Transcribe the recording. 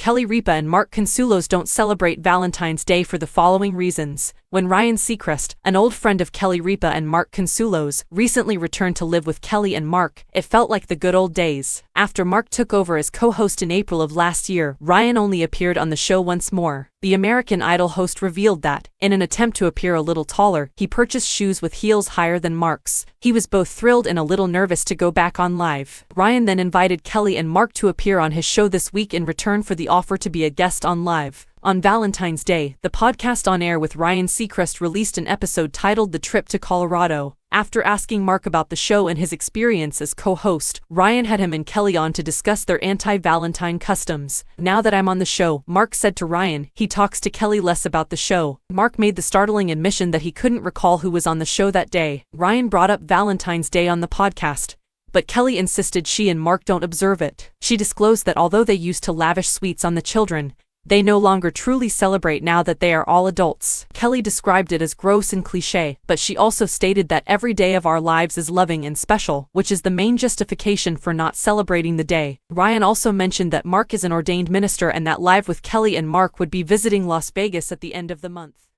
Kelly Ripa and Mark Consuelos don't celebrate Valentine's Day for the following reasons. When Ryan Seacrest, an old friend of Kelly Ripa and Mark Consuelos, recently returned to live with Kelly and Mark, it felt like the good old days. After Mark took over as co-host in April of last year, Ryan only appeared on the show once more. The American Idol host revealed that, in an attempt to appear a little taller, he purchased shoes with heels higher than Mark's. He was both thrilled and a little nervous to go back on live. Ryan then invited Kelly and Mark to appear on his show this week in return for the offer to be a guest on live. On Valentine's Day, the podcast On Air with Ryan Seacrest released an episode titled The Trip to Colorado. After asking Mark about the show and his experience as co-host, Ryan had him and Kelly on to discuss their anti-Valentine customs. "Now that I'm on the show," Mark said to Ryan, he talks to Kelly less about the show. Mark made the startling admission that he couldn't recall who was on the show that day. Ryan brought up Valentine's Day on the podcast, but Kelly insisted she and Mark don't observe it. She disclosed that although they used to lavish sweets on the children, they no longer truly celebrate now that they are all adults. Kelly described it as gross and cliché, but she also stated that every day of our lives is loving and special, which is the main justification for not celebrating the day. Ryan also mentioned that Mark is an ordained minister and that Live with Kelly and Mark would be visiting Las Vegas at the end of the month.